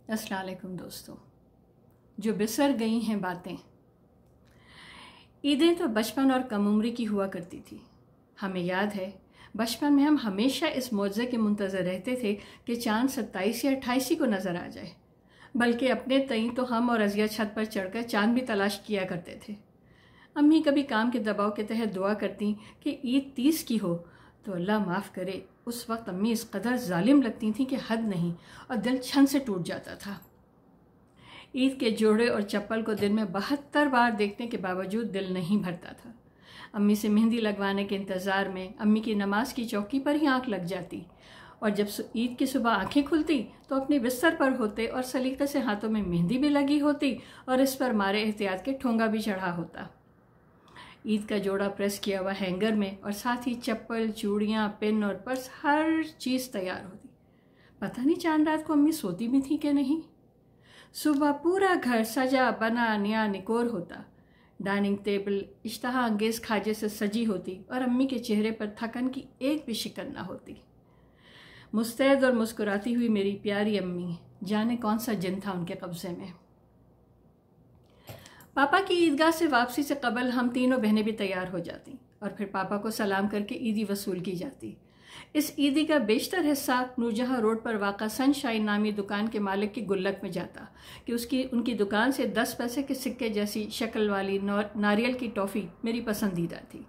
अस्सलाम वालेकुम दोस्तों। जो बिसर गई हैं बातें। ईदें तो बचपन और कम उम्री की हुआ करती थी। हमें याद है बचपन में हम हमेशा इस मौज़े के मुंतज़र रहते थे कि चाँद 27 या 28 को नज़र आ जाए। बल्कि अपने तईं तो हम और रज़िया छत पर चढ़कर चाँद भी तलाश किया करते थे। अम्मी कभी काम के दबाव के तहत दुआ करती कि ईद 30 की हो, तो अल्लाह माफ़ करे उस वक्त अम्मी इस कदर जालिम लगती थीं कि हद नहीं, और दिल छन से टूट जाता था। ईद के जोड़े और चप्पल को दिन में 72 बार देखने के बावजूद दिल नहीं भरता था। अम्मी से मेहंदी लगवाने के इंतज़ार में अम्मी की नमाज की चौकी पर ही आंख लग जाती, और जब ईद की सुबह आंखें खुलती तो अपने बिस्तर पर होते और सलीके से हाथों में मेहंदी भी लगी होती और इस पर मारे एहतियात के ठोंगा भी चढ़ा होता। ईद का जोड़ा प्रेस किया हुआ हैंगर में, और साथ ही चप्पल, चूड़ियाँ, पिन और पर्स, हर चीज़ तैयार होती। पता नहीं चांद रात को अम्मी सोती भी थी कि नहीं। सुबह पूरा घर सजा बना नया निकोर होता। डाइनिंग टेबल इश्तहा अंगेज़ खाजे से सजी होती और अम्मी के चेहरे पर थकन की एक भी शिकन ना होती। मुस्तैद और मुस्कुराती हुई मेरी प्यारी अम्मी, जाने कौन सा जिन था उनके कब्ज़े में। पापा की ईदगाह से वापसी से कबल हम तीनों बहनें भी तैयार हो जाती और फिर पापा को सलाम करके ईदी वसूल की जाती। इस ईदी का बेशतर हिस्सा नूरजहां रोड पर वाक़ा सनशाइन नामी दुकान के मालिक की गुल्लक में जाता कि उनकी दुकान से 10 पैसे के सिक्के जैसी शक्ल वाली नारियल की टॉफ़ी मेरी पसंदीदा थी,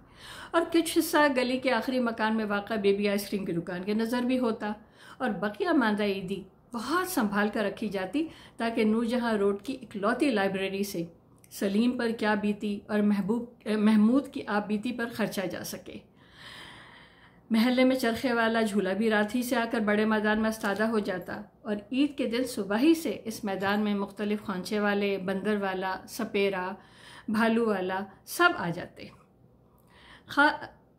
और कुछ हिस्सा गली के आखिरी मकान में वाक़ा बेबी आइसक्रीम की दुकान के नज़र भी होता, और बकिया मांदा ईदी बहुत संभाल कर रखी जाती ताकि नूरजहां रोड की इकलौती लाइब्रेरी से सलीम पर क्या बीती और महमूद की आप बीती पर खर्चा जा सके। महल्ले में चरखे वाला झूला भी रात ही से आकर बड़े मैदान में इस्तादा हो जाता, और ईद के दिन सुबह ही से इस मैदान में मुख्तलिफ खांचे वाले, बंदर वाला, सपेरा, भालू वाला सब आ जाते।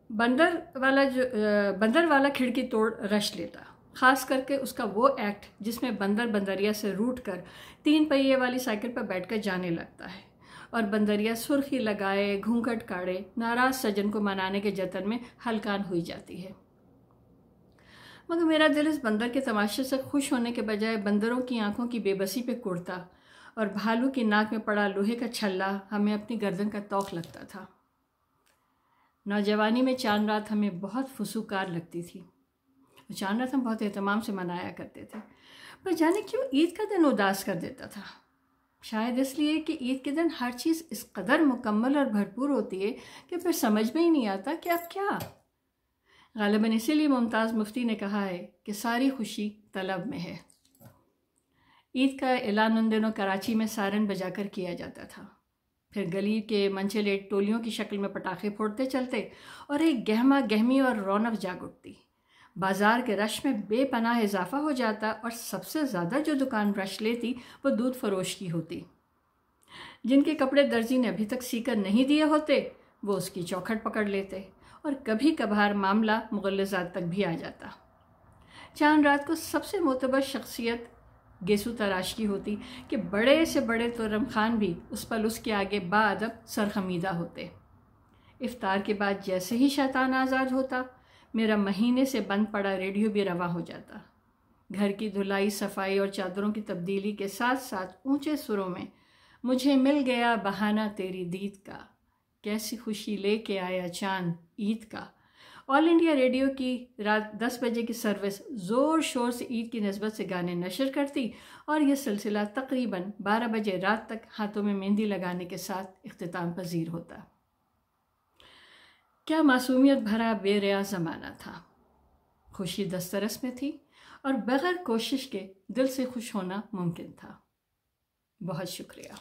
बंदर वाला खिड़की तोड़ रश लेता, ख़ास करके उसका वो एक्ट जिसमें बंदर बंदरिया से रूठ कर 3 पहिए वाली साइकिल पर बैठकर जाने लगता है, और बंदरिया सुर्खी लगाए, घूंघट काढ़े, नाराज़ सजन को मनाने के जतन में हलकान हुई जाती है। मगर मेरा दिल इस बंदर के तमाशे से खुश होने के बजाय बंदरों की आंखों की बेबसी पे कुड़ता, और भालू की नाक में पड़ा लोहे का छल्ला हमें अपनी गर्दन का तौख लगता था। नौजवानी में चांद रात हमें बहुत फुसूकार लगती थी। चांद रात हम बहुत एहतमाम से मनाया करते थे, पर जाने क्यों ईद का दिन उदास कर देता था। शायद इसलिए कि ईद के दिन हर चीज़ इस कदर मुकम्मल और भरपूर होती है कि फिर समझ में ही नहीं आता कि अब क्या। गालिबन इसीलिए मुमताज़ मुफ्ती ने कहा है कि सारी खुशी तलब में है। ईद का ऐलान उन दिनों कराची में सारन बजाकर किया जाता था। फिर गली के मंचले टोलियों की शक्ल में पटाखे फोड़ते चलते और एक गहमा गहमी और रौनक जाग उठती। बाज़ार के रश में बेपनाह इजाफा हो जाता, और सबसे ज़्यादा जो दुकान रश लेती वो दूध फरोश की होती। जिनके कपड़े दर्जी ने अभी तक सीकर नहीं दिए होते वो उसकी चौखट पकड़ लेते, और कभी कभार मामला मुगल्लिज़ात तक भी आ जाता। चांद रात को सबसे मोतबर शख्सियत गेसू तराश की होती कि बड़े से बड़े तुर्रम खान भी उस पल उसके आगे बाअदब सरखमीदा होते। इफ्तार के बाद जैसे ही शैतान आज़ाद होता, मेरा महीने से बंद पड़ा रेडियो भी रवा हो जाता। घर की धुलाई, सफाई और चादरों की तब्दीली के साथ साथ ऊंचे सुरों में मुझे मिल गया बहाना तेरी दीद का, कैसी खुशी लेके आया चांद ईद का। ऑल इंडिया रेडियो की रात 10 बजे की सर्विस ज़ोर शोर से ईद की नस्बत से गाने नशर करती, और यह सिलसिला तकरीबन 12 बजे रात तक हाथों में मेहंदी लगाने के साथ इख्तिताम पजीर होता। क्या मासूमियत भरा बेरिया ज़माना था। खुशी दस्तरस में थी, और बगैर कोशिश के दिल से खुश होना मुमकिन था। बहुत शुक्रिया।